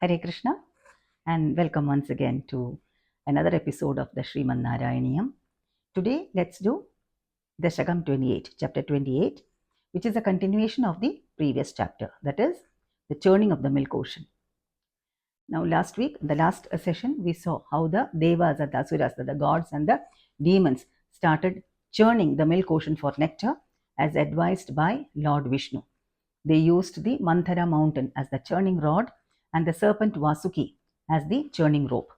Hare Krishna, and welcome once again to another episode of the Sriman Narayaneeyam. Today, let's do Dasakam 28, chapter 28, which is a continuation of the previous chapter, that is, the churning of the milk ocean. Now, last week, the last session, we saw how the Devas, the Asuras, the gods, and the demons started churning the milk ocean for nectar as advised by Lord Vishnu. They used the Manthara mountain as the churning rod and the serpent Vasuki as the churning rope.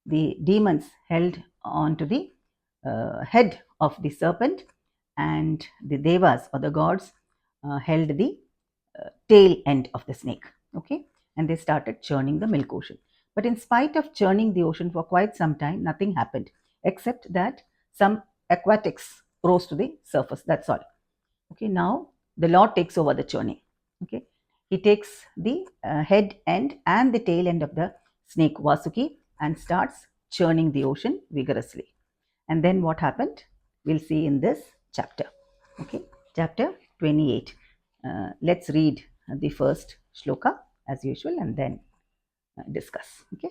The demons held on to the head of the serpent, and the Devas or the gods held the tail end of the snake. Okay, and they started churning the milk ocean. But in spite of churning the ocean for quite some time, nothing happened except that some aquatics rose to the surface. That's all. Okay, now the Lord takes over the churning. Okay, he takes the head end and the tail end of the snake Vasuki and starts churning the ocean vigorously. And then what happened? We'll see in this chapter. Okay, chapter 28. Let's read the first shloka as usual and then discuss. Okay.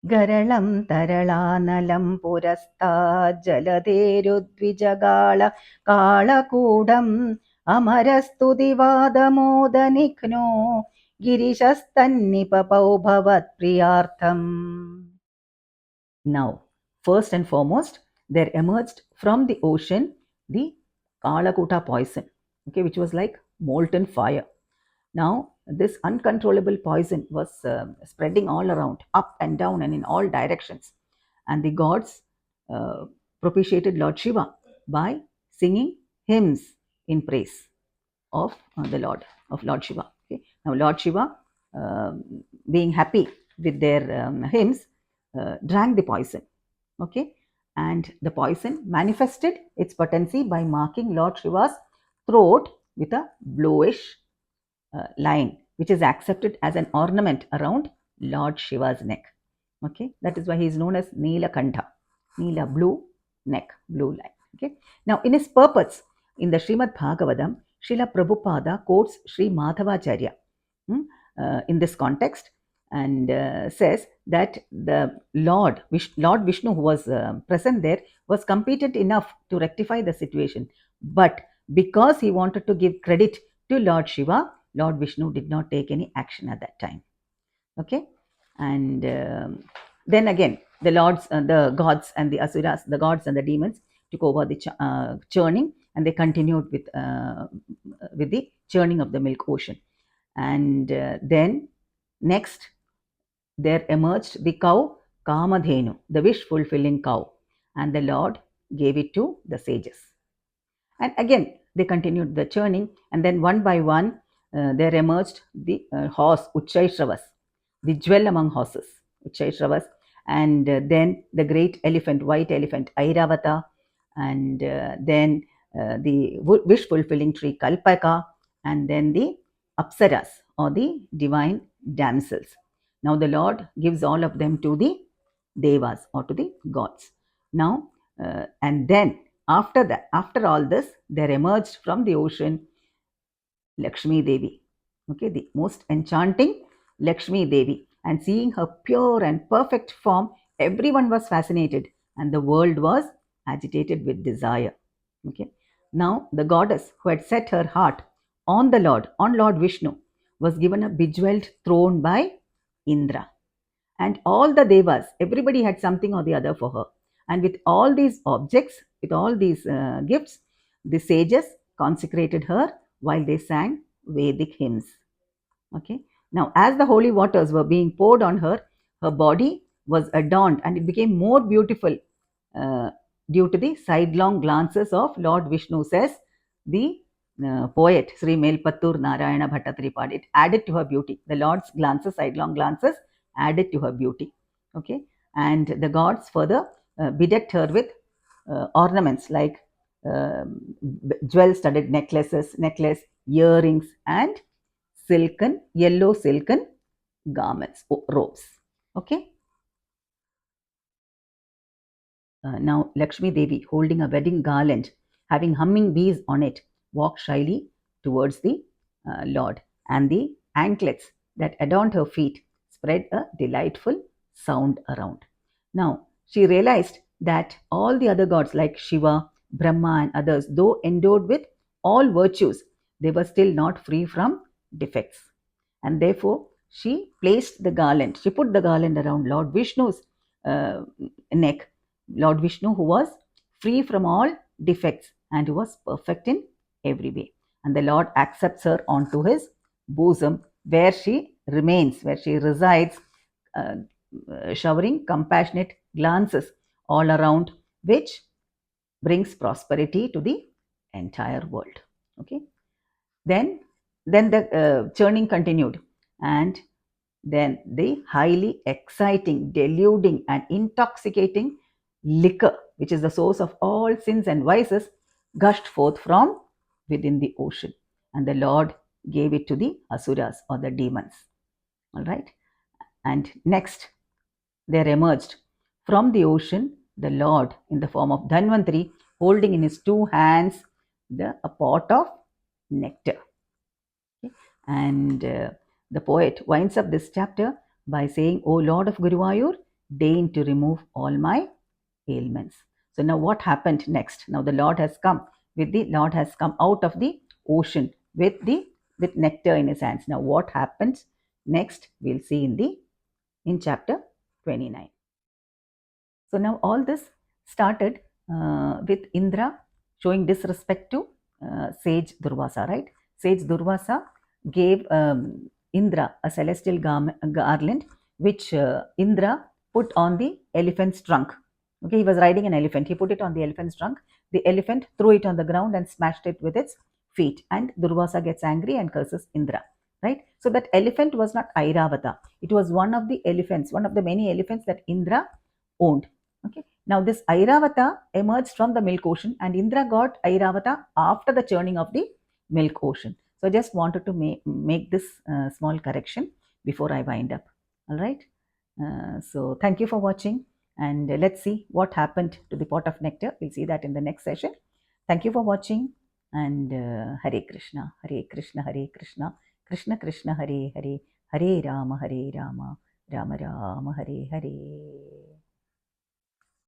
Garalam taralanalam purastha jaladerudvijagala kalakudam amarastu divadamodanikno girishastannipapau bhavat priyartham. Now, first and foremost, there emerged from the ocean the Kalakuta poison, okay, which was like molten fire. Now, this uncontrollable poison was spreading all around, up and down and in all directions. And the gods propitiated Lord Shiva by singing hymns in praise of the Lord Shiva. Okay. Now, Lord Shiva, being happy with their hymns, drank the poison. Okay, and the poison manifested its potency by marking Lord Shiva's throat with a bluish line, which is accepted as an ornament around Lord Shiva's neck. Okay, that is why he is known as Neelakantha. Neela, blue neck, blue line. Okay, now in his purports in the Srimad Bhagavatam, Srila Prabhupada quotes Sri Madhavacharya in this context and says that the Lord Vishnu, who was present there, was competent enough to rectify the situation. But because he wanted to give credit to Lord Shiva, Lord Vishnu did not take any action at that time. Okay, and then again, the gods and the asuras, the gods and the demons took over the churning, and they continued with the churning of the milk ocean. And then next, there emerged the cow Kamadhenu, the wish-fulfilling cow, and the Lord gave it to the sages. And again, they continued the churning, and then one by one, there emerged the horse Uchchaishravas, the jewel among horses, Uchchaishravas, and then the great elephant, white elephant, Airavata, and then the wish-fulfilling tree Kalpaka, and then the Apsaras, or the divine damsels. Now the Lord gives all of them to the Devas, or to the gods. Now, and then after all this, there emerged from the ocean Lakshmi Devi, okay, the most enchanting Lakshmi Devi. And seeing her pure and perfect form, everyone was fascinated, and the world was agitated with desire. Okay. Now, the goddess who had set her heart on Lord Vishnu, was given a bejeweled throne by Indra. And all the devas, everybody had something or the other for her. And with all these objects, with all these gifts, the sages consecrated her while they sang Vedic hymns. Okay. Now, as the holy waters were being poured on her, her body was adorned and it became more beautiful due to the sidelong glances of Lord Vishnu, says the poet Sri Melpattur Narayana Bhattatripad. It added to her beauty. The Lord's glances, sidelong glances, added to her beauty. Okay, and the gods further bedecked her with ornaments like jewel-studded necklace, earrings, and yellow silken garments, robes. Okay. Now Lakshmi Devi, holding a wedding garland, having humming bees on it, walked shyly towards the Lord, and the anklets that adorned her feet spread a delightful sound around. Now, she realized that all the other gods like Shiva, Brahma, and others, though endowed with all virtues, they were still not free from defects. And therefore, she placed the garland, she put the garland around Lord Vishnu's uh, neck. Lord Vishnu, who was free from all defects and who was perfect in every way. And the Lord accepts her onto his bosom, where she remains, where she resides, uh, showering compassionate glances all around, which brings prosperity to the entire world. Okay. Then, then the churning continued, and then the highly exciting, deluding, and intoxicating liquor, which is the source of all sins and vices, gushed forth from within the ocean. And the Lord gave it to the asuras or the demons. All right. And next, there emerged from the ocean the Lord in the form of Dhanvantari, holding in his two hands a pot of nectar. Okay. And the poet winds up this chapter by saying, O Lord of Guruvayur, deign to remove all my ailments. So now what happened next? Now the Lord has come out of the ocean with nectar in his hands. Now what happens next? We'll see in chapter 29. So now all this started with Indra showing disrespect to sage Durvasa, right? Sage Durvasa gave Indra a celestial garland, which Indra put on the elephant's trunk. Okay, he was riding an elephant. He put it on the elephant's trunk. The elephant threw it on the ground and smashed it with its feet. And Durvasa gets angry and curses Indra. Right? So that elephant was not Airavata. It was one of the elephants, one of the many elephants that Indra owned. Okay. Now this Airavata emerged from the milk ocean, and Indra got Airavata after the churning of the milk ocean. So I just wanted to make this small correction before I wind up. All right. So thank you for watching, and let's see what happened to the pot of nectar. We'll see that in the next session. Thank you for watching, and Hare Krishna, Hare Krishna, Hare Krishna, Krishna Krishna, Hare Hare, Hare Rama, Rama Rama, Hare Hare.